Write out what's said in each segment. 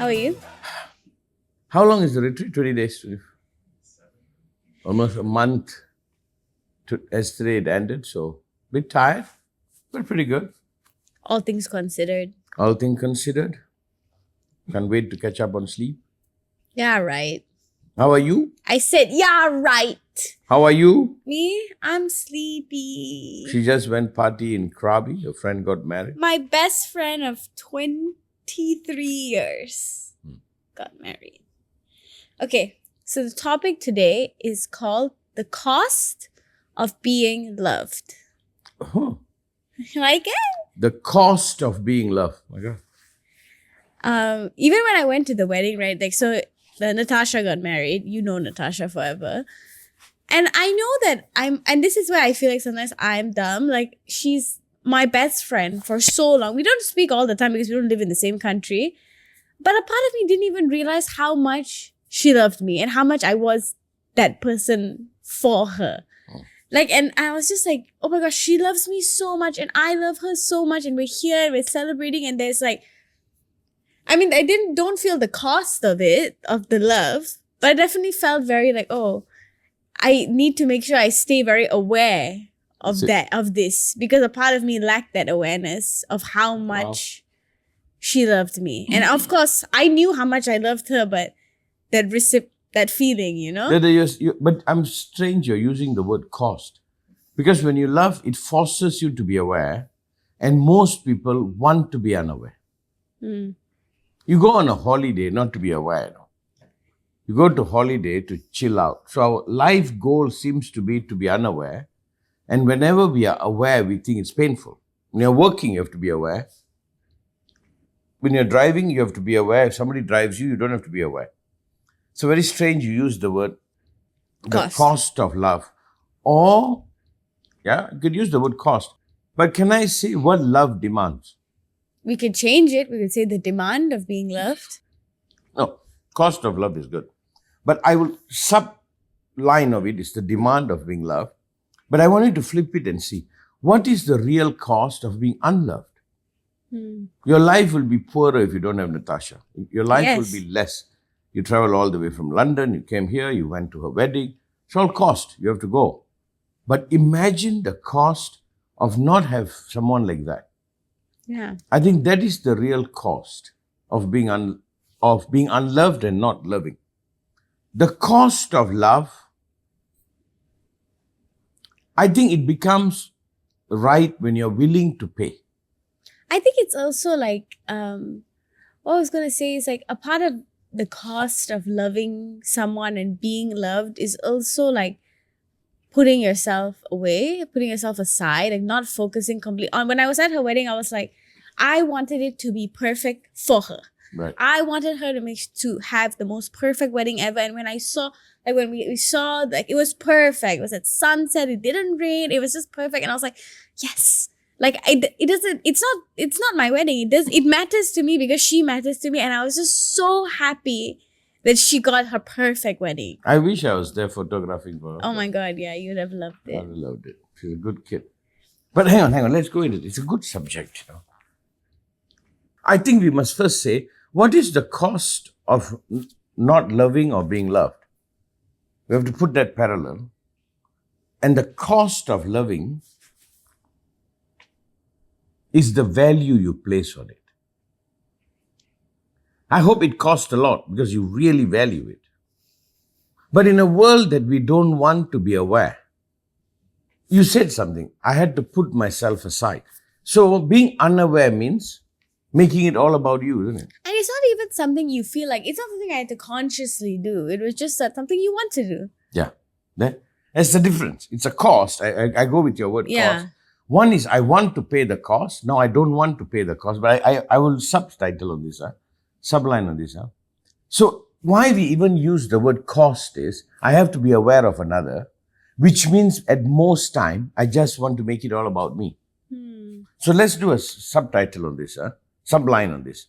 are you? How long is the retreat? 20 days. Almost a month. Yesterday it ended, so a bit tired, but pretty good. All things considered. All things considered. Can't wait to catch up on sleep. Yeah, right. How are you? I said, yeah, right. How are you? Me? I'm sleepy. She just went party in Krabi. Her friend got married. My best friend of 23 years got married. Okay, so the topic today is called the cost of being loved. Oh, Like it? the cost of being loved. My God. Even when I went to the wedding, right? Like, so the Natasha got married. You know Natasha forever. And I know that and this is where I feel like sometimes I'm dumb. Like, she's my best friend for so long. We don't speak all the time because we don't live in the same country. But a part of me didn't even realize how much she loved me and how much I was that person for her. Like, and I was just like, oh my gosh, she loves me so much and I love her so much, and we're here and we're celebrating, and there's like, I mean, I don't feel the cost of it, of the love, but I definitely felt very like, oh, I need to make sure I stay very aware of this, because a part of me lacked that awareness of how much she loved me. And of course, I knew how much I loved her, but that feeling, you know? But I'm strange you're using the word cost. Because when you love, it forces you to be aware, and most people want to be unaware. Mm. You go on a holiday not to be aware. No? You go to holiday to chill out. So our life goal seems to be unaware. And whenever we are aware, we think it's painful. When you're working, you have to be aware. When you're driving, you have to be aware. If somebody drives you, you don't have to be aware. So very strange you use the word, the cost of love. Or, yeah, you could use the word cost. But can I say what love demands? We could change it. We could say the demand of being loved. No, cost of love is good. But I will, sub-line of it is the demand of being loved. But I want you to flip it and see, what is the real cost of being unloved? Your life will be poorer if you don't have Natasha. Your life will be less. You travel all the way from London, you came here, you went to her wedding. It's all cost. You have to go. But imagine the cost of not have someone like that. Yeah. I think that is the real cost of being unloved and not loving. The cost of love, I think it becomes right when you're willing to pay. I think it's also like, what I was going to say is like a part of the cost of loving someone and being loved is also like putting yourself away, putting yourself aside, like not focusing completely on. When I was at her wedding, I was like, I wanted it to be perfect for her. Right. I wanted her to have the most perfect wedding ever. And when I saw, like when we saw, like it was perfect. It was at sunset. It didn't rain. It was just perfect. And I was like, yes. Like it's not my wedding. It matters to me because she matters to me. And I was just so happy that she got her perfect wedding. I wish I was there photographing for her. Oh my God, yeah, you'd have loved it. I would have loved it. She's a good kid. But hang on, let's go into it. It's a good subject, you know. I think we must first say, what is the cost of not loving or being loved? We have to put that parallel. And the cost of loving is the value you place on it. I hope it costs a lot because you really value it. But in a world that we don't want to be aware, you said something. I had to put myself aside. So being unaware means making it all about you, isn't it? And it's not even something you feel like, it's not something I had to consciously do. It was just something you want to do. Yeah. That's the difference. It's a cost. I go with your word cost. One is I want to pay the cost. No, I don't want to pay the cost. But I will subtitle on this, subline on this. So why we even use the word cost is I have to be aware of another, which means at most time, I just want to make it all about me. So let's do a subtitle on this, subline on this.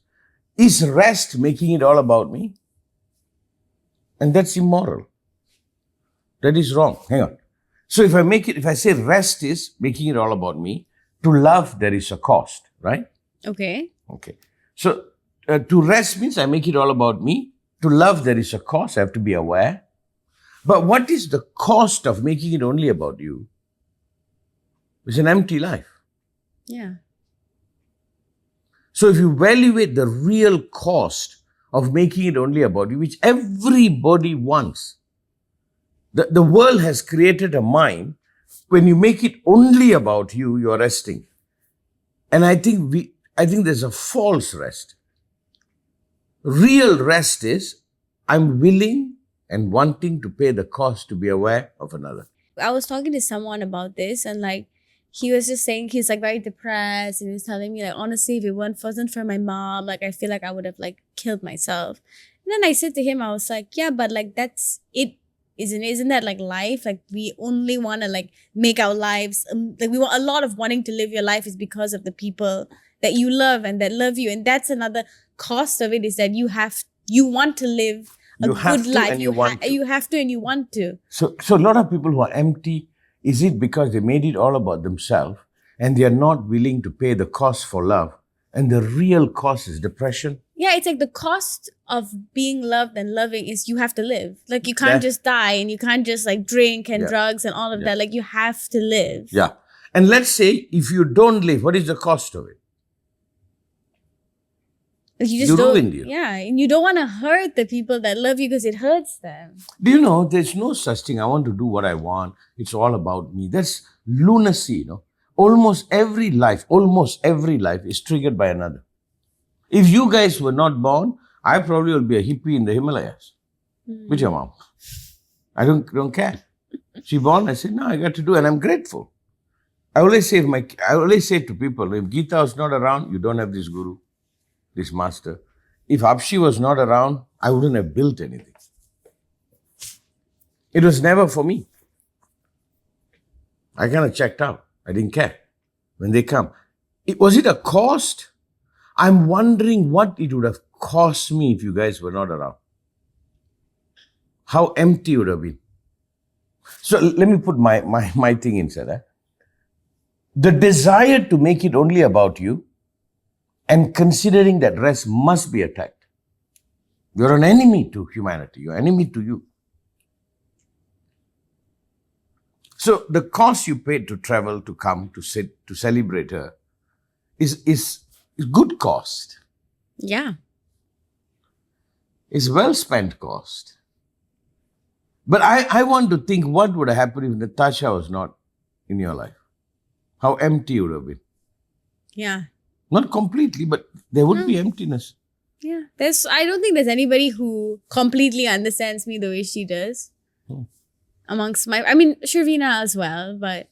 Is rest making it all about me? And that's immoral. That is wrong. Hang on. So if I say rest is making it all about me, to love there is a cost, right? Okay. So To rest means I make it all about me. To love, there is a cost. I have to be aware. But what is the cost of making it only about you? It's an empty life. Yeah. So if you evaluate the real cost of making it only about you, which everybody wants, the world has created a mind. When you make it only about you, you're resting. And I think there's a false rest. Real rest is I'm willing and wanting to pay the cost to be aware of another. I was talking to someone about this, and like he was just saying he's like very depressed, and he was telling me like, honestly, if it wasn't for my mom, like I feel like I would have like killed myself. And then I said to him, I was like, yeah, but like that's it. Isn't that like life? Like we only want to like make our lives like we want a lot of wanting to live your life is because of the people that you love and that love you, and that's another cost of it is that you want to live a good life. And you want to. You have to and you want to. So a lot of people who are empty, is it because they made it all about themselves and they are not willing to pay the cost for love? And the real cost is depression. Yeah, it's like the cost of being loved and loving is you have to live. Like you can't just die and you can't just like drink and drugs and all of that. Like you have to live. Yeah. And let's say if you don't live, what is the cost of it? Like you ruined you. Yeah, and you don't want to hurt the people that love you because it hurts them. Do you know, there's no such thing. I want to do what I want. It's all about me. That's lunacy, you know. Almost every life is triggered by another. If you guys were not born, I probably will be a hippie in the Himalayas with your mom. I don't care. She born, I said, no, I got to do, and I'm grateful. I always say to people, if Gita was not around, you don't have this guru, this master. If Apshi was not around, I wouldn't have built anything. It was never for me. I kind of checked out. I didn't care when they come. Was it a cost? I'm wondering what it would have cost me if you guys were not around. How empty it would have been. So let me put my thing inside. The desire to make it only about you and considering that rest must be attacked. You're an enemy to humanity. You're an enemy to you. So the cost you paid to travel, to come, to sit, to celebrate her is good cost. Yeah. It's well spent cost. But I want to think what would have happened if Natasha was not in your life. How empty it would have been. Yeah. Not completely, but there would be emptiness. Yeah. I don't think there's anybody who completely understands me the way she does. Sharvina as well, but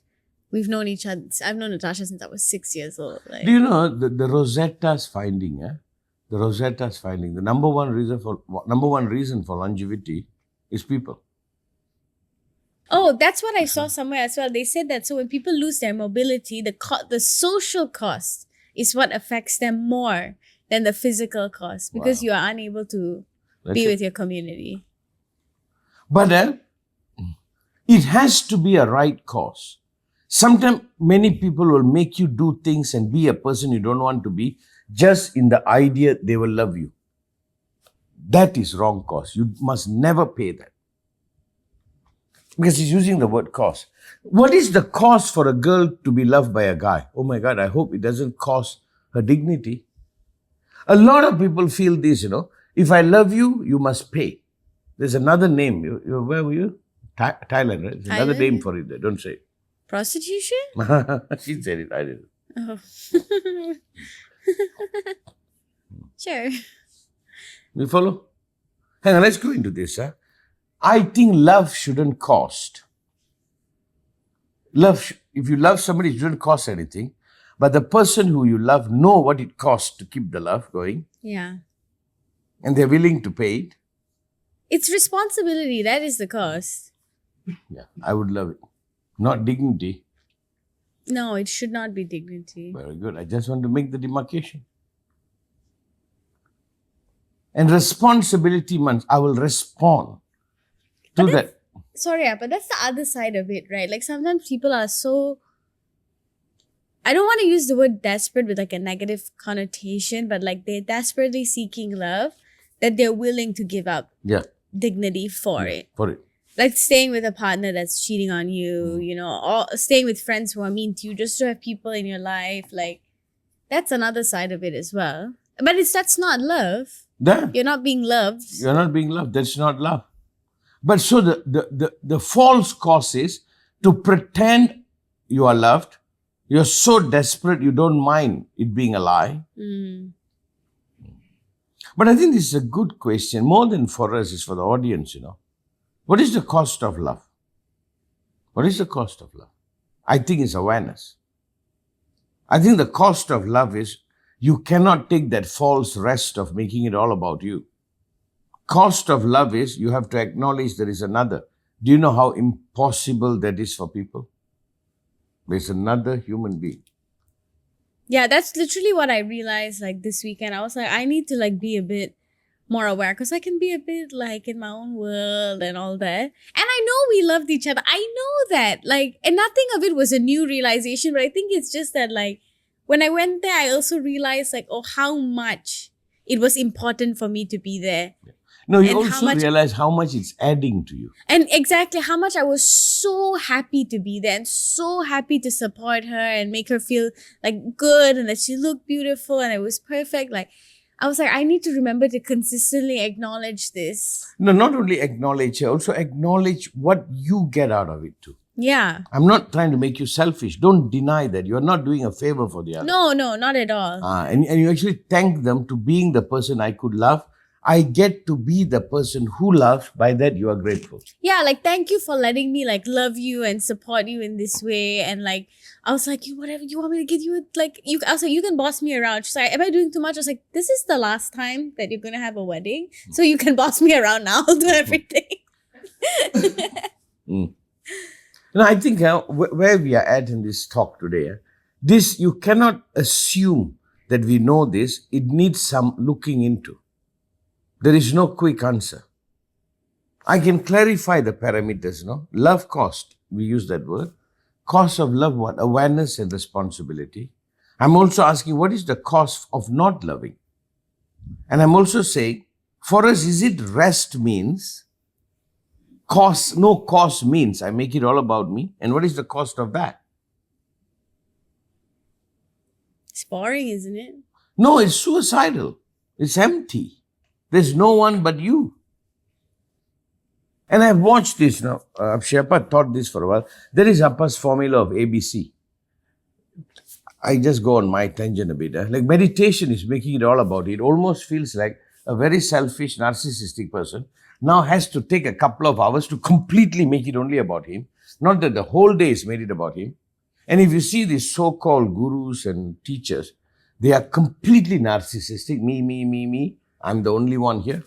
we've known each other. I've known Natasha since I was 6 years old. Like. Do you know the Rosetta's finding? The Rosetta's finding. The number one reason for longevity is people. Oh, that's what I saw somewhere as well. They said that so when people lose their mobility, the social cost is what affects them more than the physical cost because you are unable to be with your community. But it has to be a right cause. Sometimes many people will make you do things and be a person you don't want to be just in the idea they will love you. That is wrong cause. You must never pay that. Because he's using the word cost. What is the cost for a girl to be loved by a guy? Oh my God, I hope it doesn't cost her dignity. A lot of people feel this, if I love you, you must pay. There's another name. Where were you? Thailand, right? There's another name for it there. Don't say it. Prostitution? She said it. I didn't. Oh. Sure. You follow? Hang on, let's go into this. I think love shouldn't cost. If you love somebody, it shouldn't cost anything. But the person who you love know what it costs to keep the love going. Yeah. And they're willing to pay it. It's responsibility. That is the cost. Yeah, I would love it. Not dignity. No, it should not be dignity. Very good. I just want to make the demarcation. And responsibility means I will respond to that. Sorry, but that's the other side of it, right? Like sometimes people are so... I don't want to use the word desperate with like a negative connotation, but like they're desperately seeking love that they're willing to give up Yeah. dignity for it. For it. Like staying with a partner that's cheating on you, you know, or staying with friends who are mean to you just to have people in your life. Like that's another side of it as well. But that's not love. Yeah. You're not being loved. You're not being loved. That's not love. But so the false cause is to pretend you are loved. You're so desperate you don't mind it being a lie. But I think this is a good question. More than for us, it's for the audience, you know. What is the cost of love? What is the cost of love? I think it's awareness. I think the cost of love is you cannot take that false rest of making it all about you. Cost of love is you have to acknowledge there is another. Do you know how impossible that is for people? There's another human being. Yeah, that's literally what I realized like this weekend. I was like, I need to like be a bit more aware because I can be a bit like in my own world and all that. And I know we loved each other. I know that. Like, and nothing of it was a new realization, but I think it's just that like when I went there, I also realized like, oh, how much it was important for me to be there. No, you And also realize how much it's adding to you. And exactly how much I was so happy to be there and so happy to support her and make her feel like good and that she looked beautiful and it was perfect. Like, I was like, I need to remember to consistently acknowledge this. No, not only acknowledge her, also acknowledge what you get out of it too. Yeah. I'm not trying to make you selfish. Don't deny that. You're not doing a favor for the other. No, not at all. And you actually thank them to being the person I could love. I get to be the person who loves. By that, you are grateful. Yeah, like, thank you for letting me, like, love you and support you in this way. And, like, I was like, you, whatever you want me to get you, like, I was like, you can boss me around. She's like, am I doing too much? I was like, this is the last time that you're going to have a wedding. So you can boss me around now. I'll do everything. I think where we are at in this talk today, this, you cannot assume that we know this. It needs some looking into. There is no quick answer. I can clarify the parameters, no? Love cost, we use that word. Cost of love, what? Awareness and responsibility. I'm also asking, what is the cost of not loving? And I'm also saying, for us, is it rest means? Cost, no cost means I make it all about me. And what is the cost of that? It's boring, isn't it? No, it's suicidal. It's empty. There's no one but you. And I've watched this now. Sherpa taught this for a while. There is Appa's formula of ABC. I just go on my tangent a bit. Like meditation is making it all about it. It almost feels like a very selfish, narcissistic person now has to take a couple of hours to completely make it only about him. Not that the whole day is made it about him. And if you see these so-called gurus and teachers, they are completely narcissistic. Me. I'm the only one here.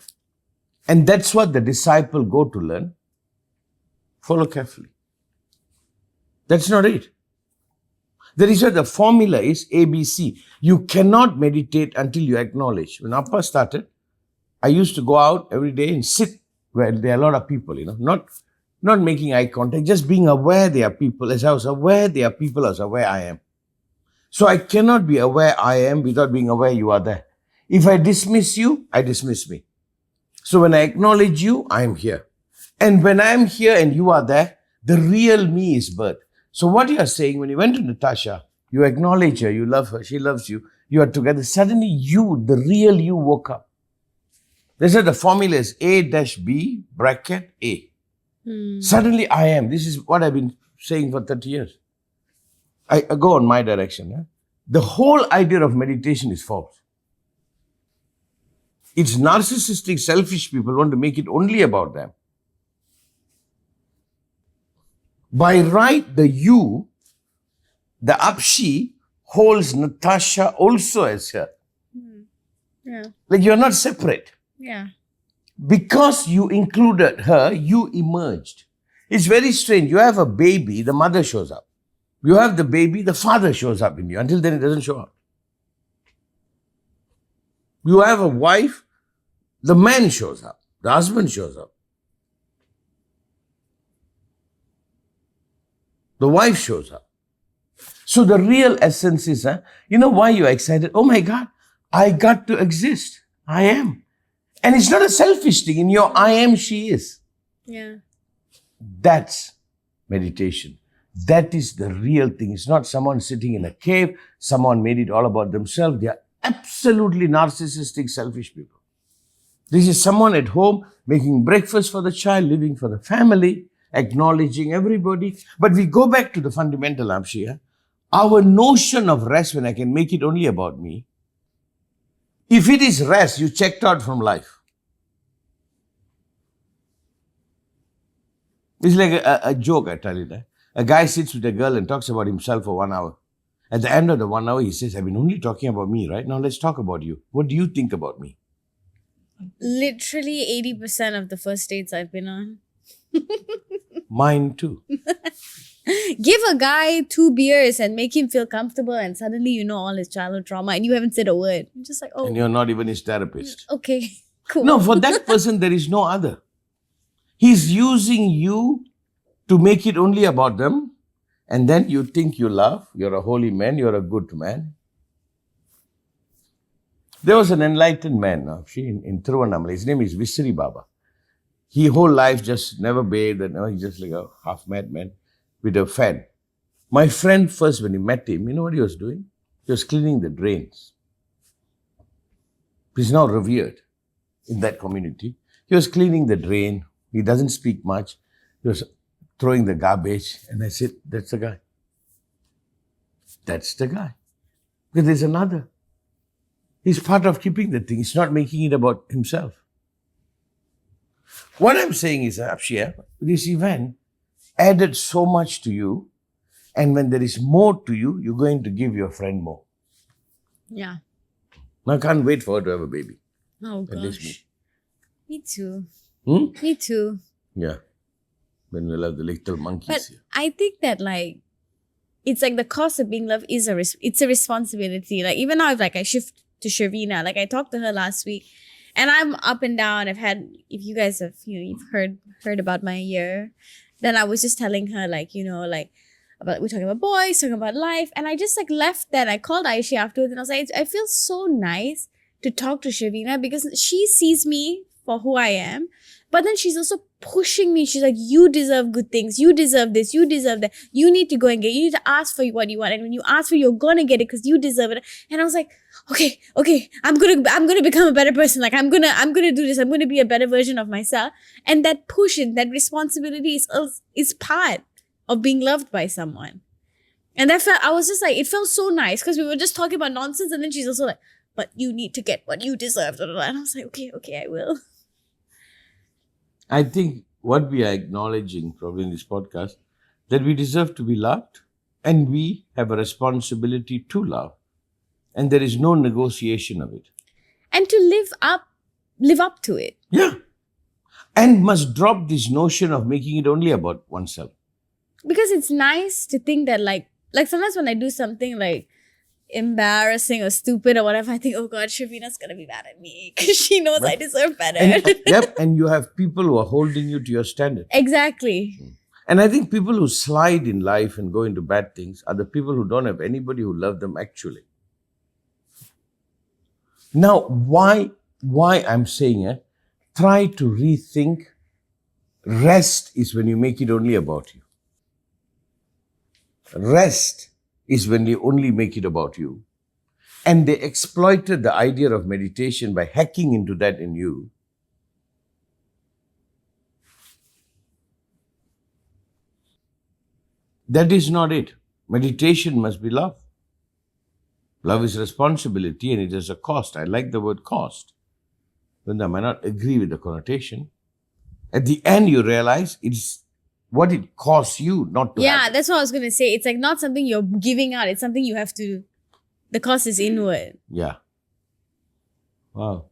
And that's what the disciple go to learn. Follow carefully. That's not it. There is the formula is ABC. You cannot meditate until you acknowledge. When Appa started, I used to go out every day and sit where there are a lot of people, not making eye contact, just being aware there are people. As I was aware there are people, I was aware I am. So I cannot be aware I am without being aware you are there. If I dismiss you, I dismiss me. So when I acknowledge you, I am here. And when I am here and you are there, the real me is birth. So what you are saying, when you went to Natasha, you acknowledge her, you love her, she loves you, you are together. Suddenly you, the real you, woke up. They said the formula is A-B bracket A. Suddenly I am. This is what I've been saying for 30 years. I go on my direction. Yeah? The whole idea of meditation is false. It's narcissistic, selfish people want to make it only about them. By right, the you, the Apshi, holds Natasha also as her. Yeah. Like you're not separate. Yeah. Because you included her, you emerged. It's very strange. You have a baby, the mother shows up. You have the baby, the father shows up in you. Until then, it doesn't show up. You have a wife, the man shows up. The husband shows up. The wife shows up. So the real essence is, you know why you're excited? Oh my God, I got to exist. I am. And it's not a selfish thing. In your I am, she is. Yeah. That's meditation. That is the real thing. It's not someone sitting in a cave. Someone made it all about themselves. They are absolutely narcissistic, selfish people. This is someone at home making breakfast for the child, living for the family, acknowledging everybody. But we go back to the fundamental, Amshia. Our notion of rest, when I can make it only about me, if it is rest, you checked out from life. It's like a joke, I tell you that. A guy sits with a girl and talks about himself for 1 hour. At the end of the 1 hour, he says, I've been only talking about me, right? Now let's talk about you. What do you think about me? Literally 80% of the first dates I've been on. Mine too. Give a guy 2 beers and make him feel comfortable, and suddenly you know all his childhood trauma and you haven't said a word. I'm just like, oh. And you're not even his therapist. Okay, cool. No, for that person, there is no other. He's using you to make it only about them. And then you think you love, you're a holy man, you're a good man. There was an enlightened man in Thiruvannamalai. His name is Visri Baba. He whole life just never bathed, and he's just like a half mad man with a fan. My friend first, when he met him, you know what he was doing? He was cleaning the drains. He's now revered in that community. He was cleaning the drain. He doesn't speak much. He was throwing the garbage. And I said, that's the guy. That's the guy. Because there's another. He's part of keeping the thing. He's not making it about himself. What I'm saying is, Akshaya, this event added so much to you. And when there is more to you, you're going to give your friend more. Yeah. I can't wait for her to have a baby. Oh, At least gosh. Me too. Hmm? Me too. Yeah. When we'll have the little monkeys But here. I think that it's like the cost of being loved is it's a responsibility. Like even now, if I shift to Shavina, like I talked to her last week, and I'm up and down. I've had, if you guys have, you've heard about my year, then I was just telling her about, we're talking about boys, talking about life, and I just left that. I called Aishi afterwards, and I was like, I feel so nice to talk to Shavina because she sees me for who I am. But then she's also pushing me. She's like, you deserve good things. You deserve this. You deserve that. You need to go and get it. You need to ask for what you want. And when you ask for it, you're going to get it because you deserve it. And I was like, okay. I'm going to become a better person. Like, I'm going to do this. I'm going to be a better version of myself. And that push and that responsibility is part of being loved by someone. And I was just like, it felt so nice because we were just talking about nonsense. And then she's also like, but you need to get what you deserve. And I was like, okay, I will. I think what we are acknowledging probably in this podcast, that we deserve to be loved and we have a responsibility to love. And there is no negotiation of it. And to live up to it. Yeah. And must drop this notion of making it only about oneself. Because it's nice to think that like sometimes when I do something embarrassing or stupid or whatever, I think, oh God, Shavina's gonna be mad at me because she knows I deserve better. And you have people who are holding you to your standard. Exactly. And I think people who slide in life and go into bad things are the people who don't have anybody who loves them actually. Now, why I'm saying try to rethink. Rest is when you make it only about you. Rest is when they only make it about you. And they exploited the idea of meditation by hacking into that in you. That is not it. Meditation must be love. Love is responsibility and it is a cost. I like the word cost. When I might not agree with the connotation. At the end you realize it's what it costs you not to have. Yeah, that's what I was going to say. It's not something you're giving out. It's something you have to do. The cost is inward. Yeah. Wow.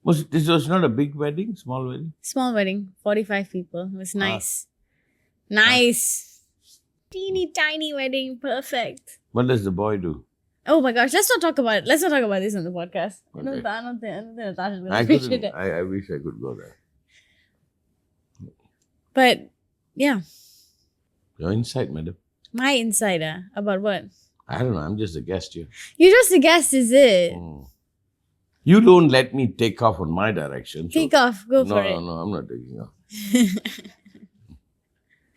This was not a big wedding? Small wedding? Small wedding. 45 people. It was nice. Nice. Teeny tiny wedding. Perfect. What does the boy do? Oh my gosh. Let's not talk about it. Let's not talk about this on the podcast. Okay. I don't think Natasha's going to appreciate it. I wish I could go there. But, yeah. Your insight, madam. My insider about what? I don't know. I'm just a guest here. You're just a guest, is it? You don't let me take off on my direction. Take off. Go for it. No, I'm not taking off.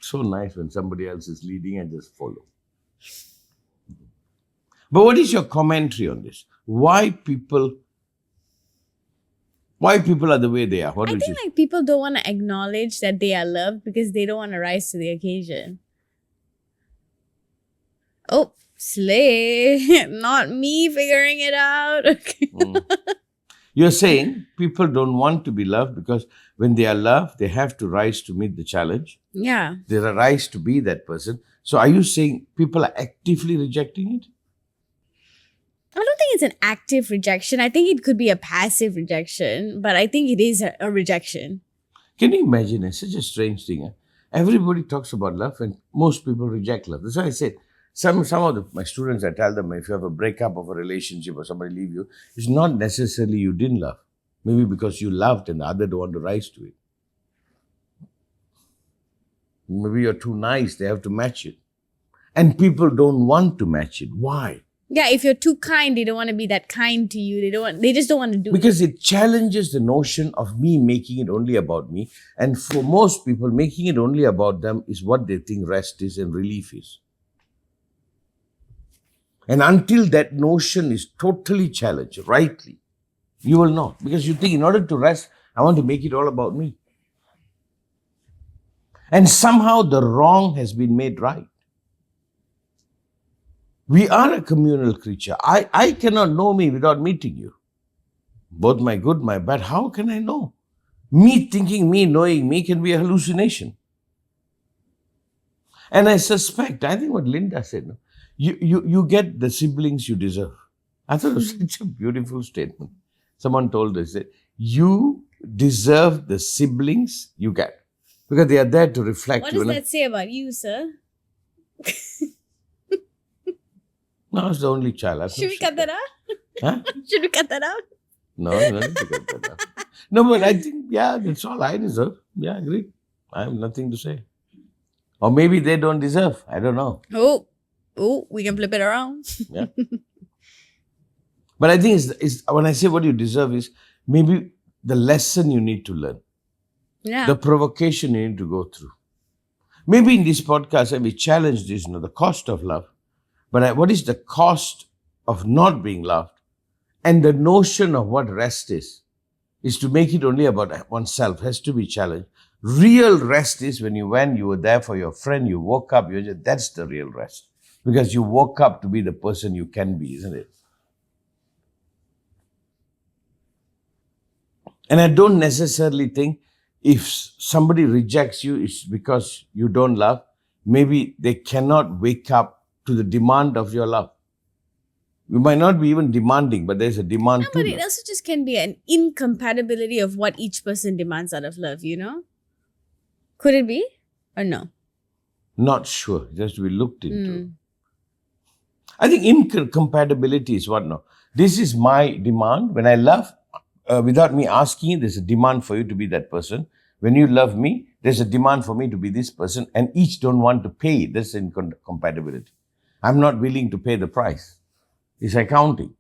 So nice when somebody else is leading, I just follow. But what is your commentary on this? Why people are the way they are? I think like people don't want to acknowledge that they are loved because they don't want to rise to the occasion. Oh, slay. Not me figuring it out. Okay. You're saying people don't want to be loved because when they are loved, they have to rise to meet the challenge. Yeah. They rise to be that person. So are you saying people are actively rejecting it? I don't think it's an active rejection. I think it could be a passive rejection, but I think it is a rejection. Can you imagine? It's such a strange thing. Eh? Everybody talks about love and most people reject love. That's why I said, some of my students, I tell them, if you have a breakup of a relationship or somebody leave you, it's not necessarily you didn't love. Maybe because you loved and the other don't want to rise to it. Maybe you're too nice, they have to match it. And people don't want to match it. Why? Yeah, if you're too kind, they don't want to be that kind to you. They just don't want to do it. Because it challenges the notion of me making it only about me. And for most people, making it only about them is what they think rest is and relief is. And until that notion is totally challenged, rightly, you will not. Because you think in order to rest, I want to make it all about me. And somehow the wrong has been made right. We are a communal creature. I cannot know me without meeting you. Both my good, my bad. How can I know? Me thinking me, knowing me can be a hallucination. And I suspect, I think what Linda said, no? You get the siblings you deserve. I thought it was such a beautiful statement. Someone told us that you deserve the siblings you get. Because they are there to reflect. What does that say about you, sir? No, I was the only child. Should we cut that out? Huh? Should we cut that out? No, no need to cut that out. No, but I think, yeah, that's all I deserve. Yeah, I agree. I have nothing to say. Or maybe they don't deserve. I don't know. Oh, we can flip it around. Yeah. But I think it's when I say what you deserve is maybe the lesson you need to learn. Yeah. The provocation you need to go through. Maybe in this podcast, we challenge this, the cost of love. But what is the cost of not being loved? And the notion of what rest is to make it only about oneself, has to be challenged. Real rest is when you were there for your friend, you woke up, that's the real rest. Because you woke up to be the person you can be, isn't it? And I don't necessarily think if somebody rejects you, it's because you don't love. Maybe they cannot wake up to the demand of your love. You might not be even demanding, but there's a demand too. But it also just can be an incompatibility of what each person demands out of love, Could it be? Or no? Not sure. It has to be looked into. I think incompatibility is what now? This is my demand. When I love, without me asking it, there's a demand for you to be that person. When you love me, there's a demand for me to be this person, and each don't want to pay. That's incompatibility. I'm not willing to pay the price. It's accounting.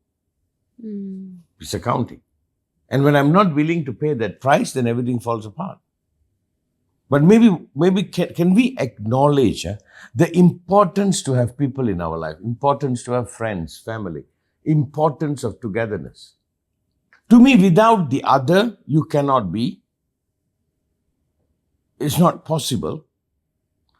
It's accounting. And when I'm not willing to pay that price, then everything falls apart. But maybe can we acknowledge the importance to have people in our life, importance to have friends, family, importance of togetherness. To me, without the other, you cannot be. It's not possible.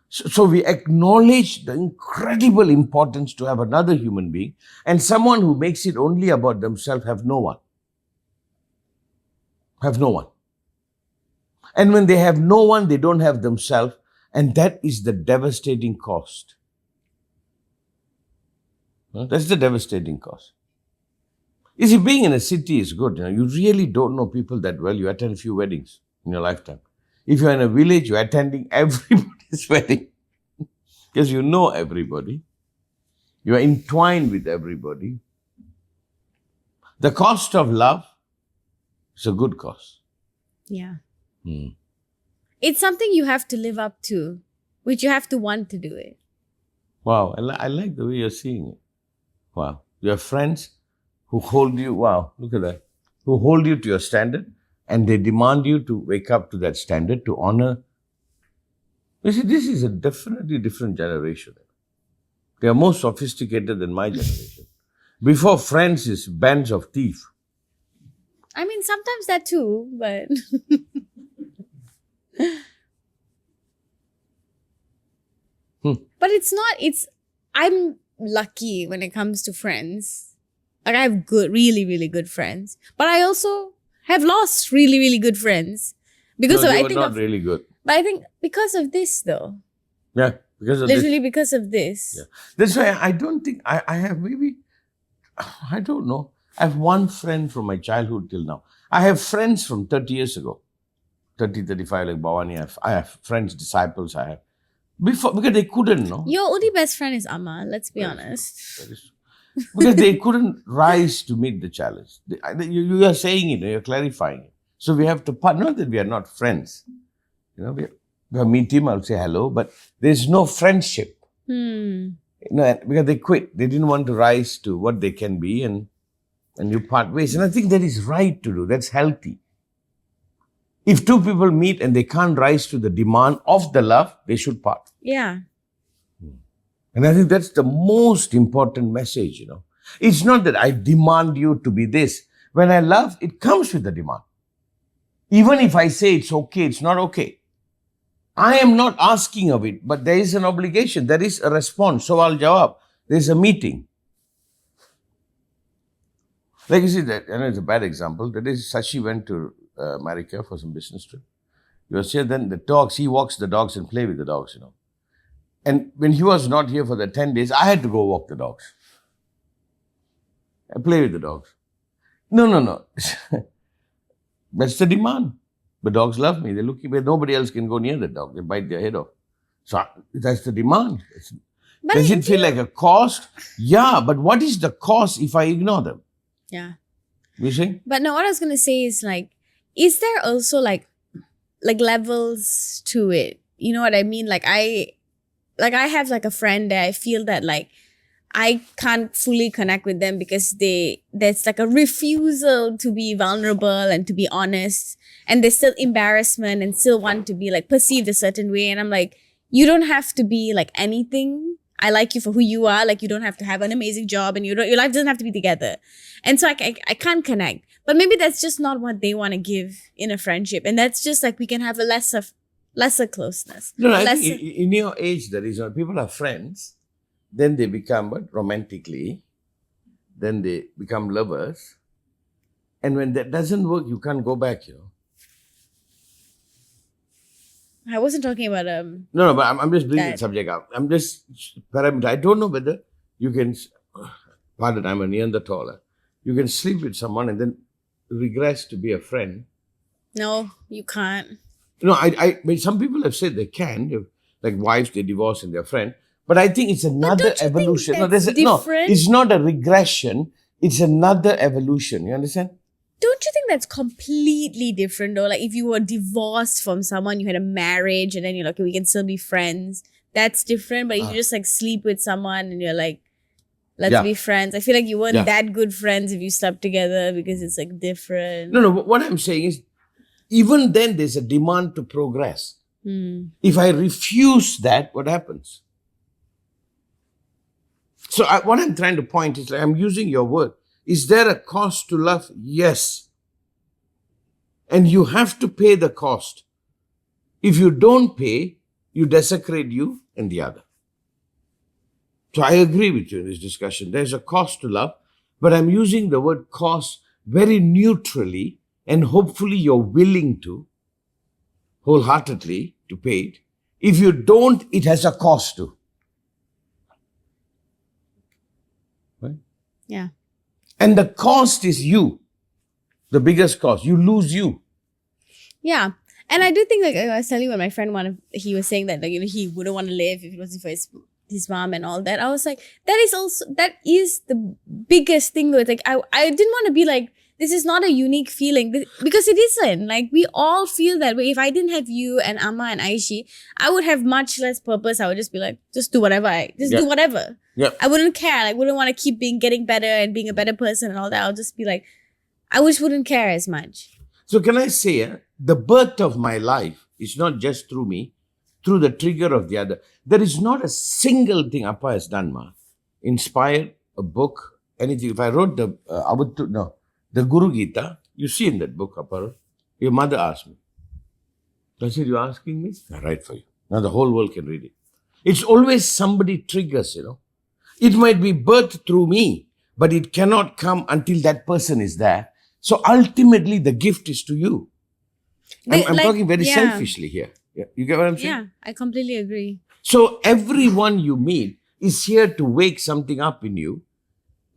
So we acknowledge the incredible importance to have another human being, and someone who makes it only about themselves have no one. Have no one. And when they have no one, they don't have themselves, and that is the devastating cost. That's the devastating cost. You see, being in a city is good. You really don't know people that well. You attend a few weddings in your lifetime. If you're in a village, you're attending everybody's wedding because you know everybody. You are entwined with everybody. The cost of love is a good cost. Yeah. It's something you have to live up to, which you have to want to do it. Wow, I like the way you're seeing it. Wow. You have friends who hold you, wow, look at that, who hold you to your standard and they demand you to wake up to that standard, to honor. You see, this is a definitely different generation. They are more sophisticated than my generation. Before friends is bands of thieves. I mean, sometimes that too, but but it's not. I'm lucky when it comes to friends. Like I have really, really good friends, but I also have lost really, really good friends because No, of they I were think not of, really good. but I think because of this though, Yeah, because of literally this. because of this. Yeah. That's why I don't think I have maybe, I don't know. I have one friend from my childhood till now. I have friends from 30 years ago, 30, 35, like Bhavani. I have friends, disciples I have. Before, because they couldn't, no? Your only best friend is Amma. Let's be honest. That is true. Because they couldn't rise to meet the challenge. You are saying it, you're clarifying it. So we have to, not that we are not friends. You know, we meet him, I'll say hello, but there's no friendship. Hmm. Because they quit. They didn't want to rise to what they can be and you part ways. And I think that is right to do. That's healthy. If two people meet and they can't rise to the demand of the love, they should part. Yeah. And I think that's the most important message, It's not that I demand you to be this. When I love, it comes with the demand. Even if I say it's okay, it's not okay. I am not asking of it, but there is an obligation. There is a response. So I'll jawab. There's a meeting. Like you see that, I know it's a bad example. That is, Sashi went to America for some business trip. He was here, then the dogs, he walks the dogs and play with the dogs, And when he was not here for the 10 days, I had to go walk the dogs. I play with the dogs. No. That's the demand. The dogs love me. They look at me. Nobody else can go near the dog. They bite their head off. So that's the demand. Does it feel like a cost? Yeah, but what is the cost if I ignore them? Yeah. You see? But no, what I was gonna say is like, is there also like levels to it? You know what I mean? Like I have like a friend that I feel that like I can't fully connect with them because there's like a refusal to be vulnerable and to be honest, and there's still embarrassment and still want to be like perceived a certain way. And I'm like, you don't have to be like anything. I like you for who you are. Like you don't have to have an amazing job and your life doesn't have to be together. And so I can't connect. But maybe that's just not what they want to give in a friendship. And that's just like we can have a lesser closeness. No, I think in your age, there is people are friends, then they become romantically, then they become lovers. And when that doesn't work, you can't go back, I wasn't talking about No, but I'm just bringing the subject up. I'm just parameter. I don't know whether you can, pardon, I'm a Neanderthaler. You can sleep with someone and then regress to be a friend. No, you can't. No, I mean, some people have said they can. Like wives, they divorce and they're friend. But I think it's another evolution. It's not a regression. It's another evolution. You understand? Don't you think that's completely different though? Like if you were divorced from someone, you had a marriage and then you're like, okay, we can still be friends. That's different. But if you just like sleep with someone and you're like, let's be friends. I feel like you weren't that good friends if you slept together because it's like different. No. What I'm saying is, even then there's a demand to progress. If I refuse that, what happens? So what I'm trying to point is, like, I'm using your word. Is there a cost to love? Yes. And you have to pay the cost. If you don't pay, you desecrate you and the other. So I agree with you in this discussion. There's a cost to love, but I'm using the word cost very neutrally, and hopefully you're willing to, wholeheartedly, to pay it. If you don't, it has a cost to. Right? Yeah. And the cost is you. The biggest cost. You lose you. Yeah. And I do think, like, I was telling you when my friend he was saying that, like, he wouldn't want to live if it wasn't for his mom and all that. I was like, that is the biggest thing though. It's like, I didn't want to be like this is not a unique feeling because it isn't. Like, we all feel that way. If I didn't have you and Amma and Aishi, I would have much less purpose. I would just be like, just do whatever. Do whatever. Yeah. I wouldn't care. I wouldn't want to keep getting better and being a better person and all that. I'll just be like, I just wouldn't care as much. So can I say, the birth of my life is not just through me, through the trigger of the other. There is not a single thing Appa has done, Ma. Inspired, a book, anything. If I wrote the Guru Gita, you see in that book, Appa, your mother asked me. I said, you're asking me? I write for you. Now the whole world can read it. It's always somebody triggers, It might be birthed through me, but it cannot come until that person is there. So ultimately, the gift is to you. I'm talking very selfishly here. Yeah. You get what I'm saying? Yeah, I completely agree. So everyone you meet is here to wake something up in you.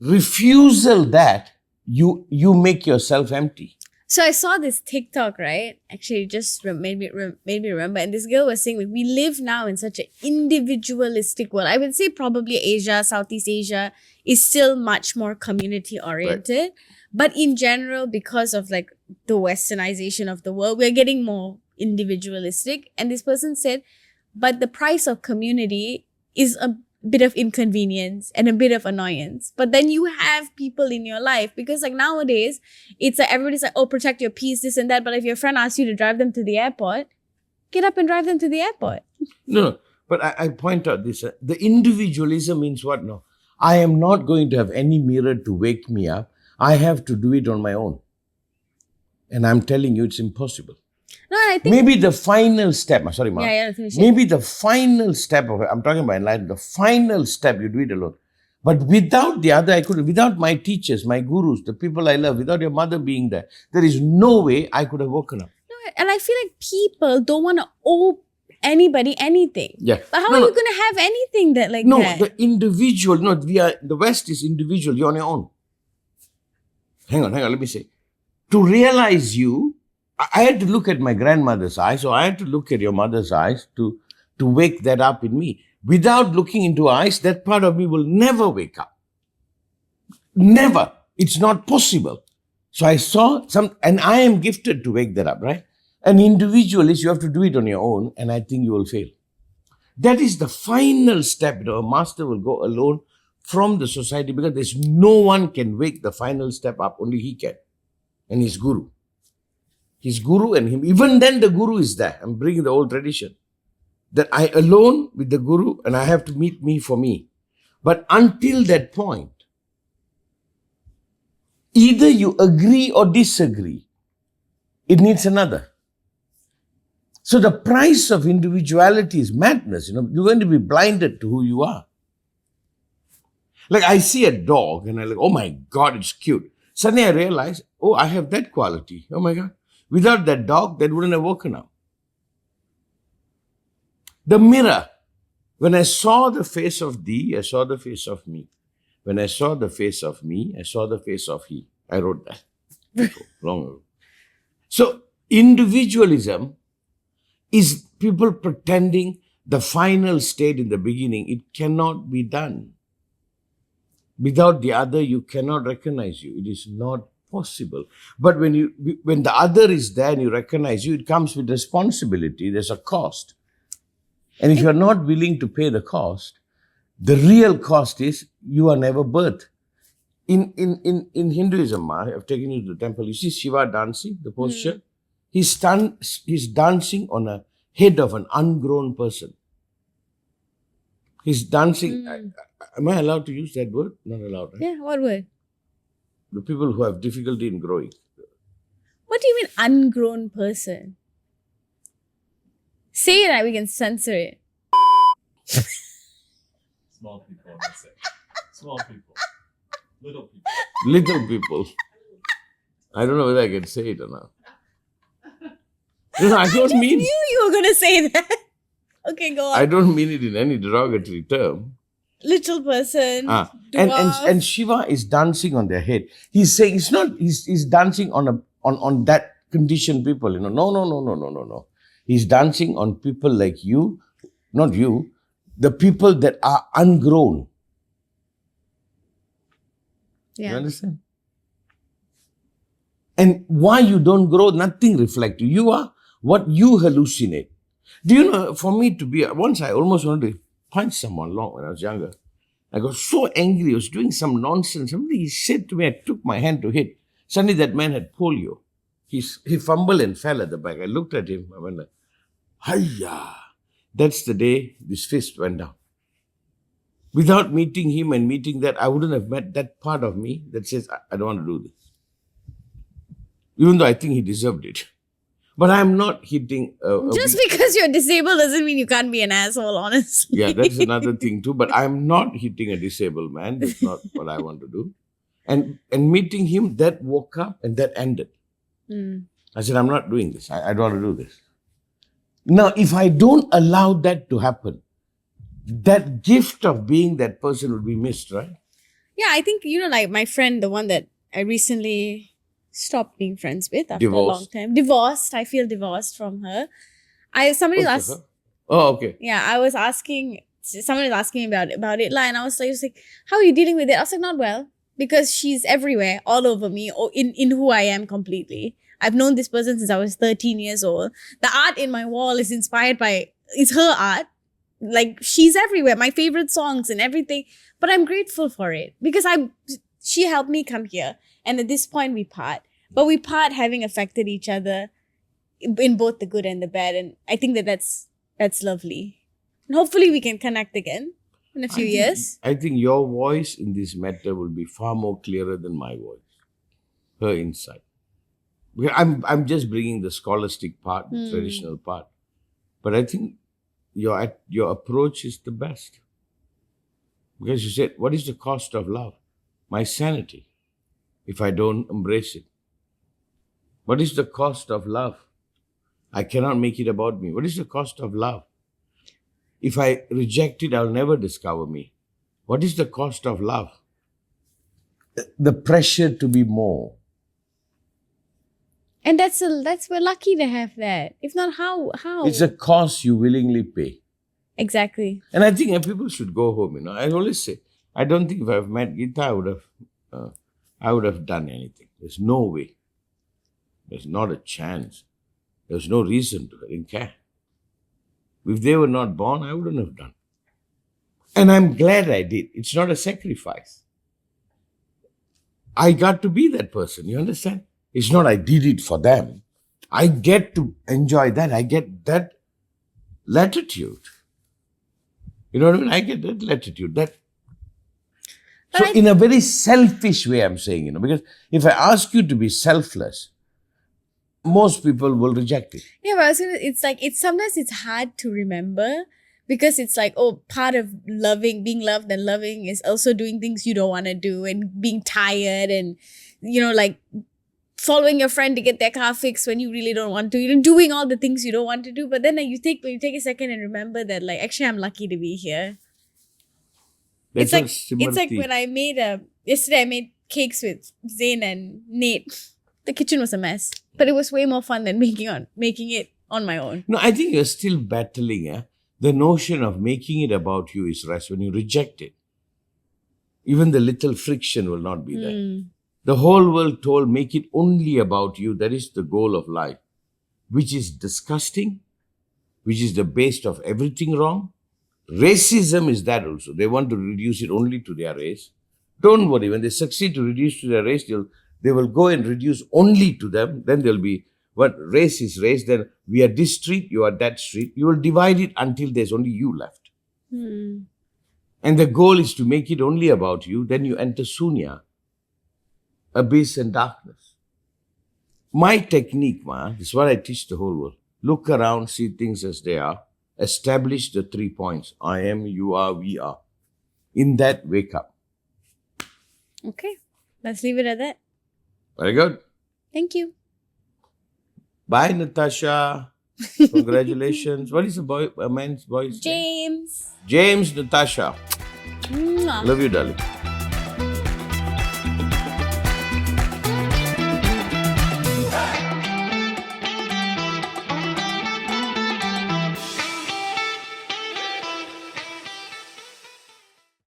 Refusal that you make yourself empty. So I saw this TikTok, right? Actually, it just made me remember. And this girl was saying, like, we live now in such an individualistic world. I would say probably Asia, Southeast Asia is still much more community oriented. Right. But in general, because of like the westernization of the world, we're getting more individualistic. And this person said, but the price of community is a bit of inconvenience and a bit of annoyance. But then you have people in your life, because like nowadays, it's like everybody's like, oh, protect your peace, this and that. But if your friend asks you to drive them to the airport, get up and drive them to the airport. No, but I point out this. The individualism means what? No, I am not going to have any mirror to wake me up. I have to do it on my own. And I'm telling you, it's impossible. No, I think maybe the final step, sorry, Ma. Maybe the final step of it, I'm talking about enlightenment, the final step, you do it alone. But without the other, without my teachers, my gurus, the people I love, without your mother being there, there is no way I could have woken up. No, and I feel like people don't want to owe anybody anything. Yeah. But how are you going to have anything that like that? No, the individual, the West is individual, you're on your own. Hang on, let me say. To realize you, I had to look at my grandmother's eyes, or I had to look at your mother's eyes to wake that up in me. Without looking into eyes, that part of me will never wake up. Never. It's not possible. So I saw and I am gifted to wake that up, right? An individual is you have to do it on your own, and I think you will fail. That is the final step. A master will go alone from the society, because there's no one can wake the final step up. Only he can. And his guru. His guru and him. Even then the guru is there. I'm bringing the old tradition. That I alone with the guru, and I have to meet me for me. But until that point, either you agree or disagree. It needs another. So the price of individuality is madness. You're going to be blinded to who you are. Like I see a dog and I'm like, oh my God, it's cute. Suddenly I realize, oh, I have that quality. Oh my God. Without that dog, that wouldn't have woken up. The mirror. When I saw the face of thee, I saw the face of me. When I saw the face of me, I saw the face of he. I wrote that long ago. So individualism is people pretending the final state in the beginning. It cannot be done. Without the other, you cannot recognize you. It is not possible. But when the other is there and you recognize you, it comes with responsibility. There's a cost. And if you're not willing to pay the cost, the real cost is you are never birthed. In Hinduism, I've taken you to the temple. You see Shiva dancing, the posture? He's dancing on a head of an ungrown person. He's dancing. Am I allowed to use that word? Not allowed, right? Yeah, what word? The people who have difficulty in growing. What do you mean ungrown person? Say it and we can censor it. Small people, I would say. Small people. Little people. Little people. I don't know whether I can say it or not. No, I don't mean... I knew you were going to say that. Okay, go on. I don't mean it in any derogatory term. Little person. And Shiva is dancing on their head. He's saying he's dancing on that conditioned people, No. He's dancing on people like you, not you, the people that are ungrown. Yeah. You understand? And why you don't grow, nothing reflects you. You are what you hallucinate. Do you know, for me to be, once I almost wanted to punch someone long when I was younger. I got so angry. I was doing some nonsense. Something he said to me, I took my hand to hit. Suddenly that man had polio. He fumbled and fell at the back. I looked at him. I went like, hiya. That's the day this fist went down. Without meeting him and meeting that, I wouldn't have met that part of me that says, I don't want to do this. Even though I think he deserved it. But I'm not hitting... Just because you're disabled doesn't mean you can't be an asshole, honestly. Yeah, that's another thing too. But I'm not hitting a disabled man. That's not what I want to do. And meeting him, that woke up and that ended. I said, I'm not doing this. I don't want to do this. Now, if I don't allow that to happen, that gift of being that person will be missed, right? Yeah, I think, like my friend, the one that I recently stopped being friends with after a long time. Divorced. I feel divorced from her. Somebody asked. Oh, okay. Yeah, I was asking. Someone was asking me about it, and I was like, "How are you dealing with it?" I was like, "Not well, because she's everywhere, all over me, or in who I am completely. I've known this person since I was 13 years old. The art in my wall is inspired by it's her art. Like she's everywhere. My favorite songs and everything. But I'm grateful for it because she helped me come here. And at this point, we part. But we part having affected each other in both the good and the bad. And I think that's lovely. And hopefully we can connect again in a few years. I think your voice in this matter will be far more clearer than my voice. Her insight. I'm just bringing the scholastic part, the traditional part. But I think your approach is the best. Because you said, what is the cost of love? My sanity, if I don't embrace it. What is the cost of love? I cannot make it about me. What is the cost of love? If I reject it, I'll never discover me. What is the cost of love? The pressure to be more. And we're lucky to have that. If not, how? It's a cost you willingly pay. Exactly. And I think people should go home. I always say, I don't think if I've met Gita, I would have done anything. There's no way. There's not a chance. There's no reason to. I didn't care. If they were not born, I wouldn't have done. And I'm glad I did. It's not a sacrifice. I got to be that person. You understand? It's not I did it for them. I get to enjoy that. I get that latitude. You know what I mean? I get that latitude. So in a very selfish way, I'm saying, because if I ask you to be selfless, most people will reject it. Yeah, but sometimes it's hard to remember because it's like, part of being loved and loving is also doing things you don't want to do and being tired and, like following your friend to get their car fixed when you really don't want to, doing all the things you don't want to do. But then you take a second and remember that, actually, I'm lucky to be here. It's like when yesterday I made cakes with Zain and Nate. The kitchen was a mess, but it was way more fun than making it on my own. No, I think you're still battling. The notion of making it about you is rest. When you reject it, even the little friction will not be there. The whole world told, make it only about you. That is the goal of life, which is disgusting, which is the base of everything wrong. Racism is that also. They want to reduce it only to their race. Don't worry. When they succeed to reduce to their race, they will go and reduce only to them. Then there'll be, what race is race. Then we are this street, you are that street. You will divide it until there's only you left. And the goal is to make it only about you. Then you enter Sunya, abyss and darkness. My technique, this is what I teach the whole world. Look around, see things as they are. Establish the 3 points. I am, you are, we are. In that, wake up. Okay. Let's leave it at that. Very good. Thank you. Bye, Natasha. Congratulations. What is a man's voice? James. James, Natasha. Mwah. Love you, darling.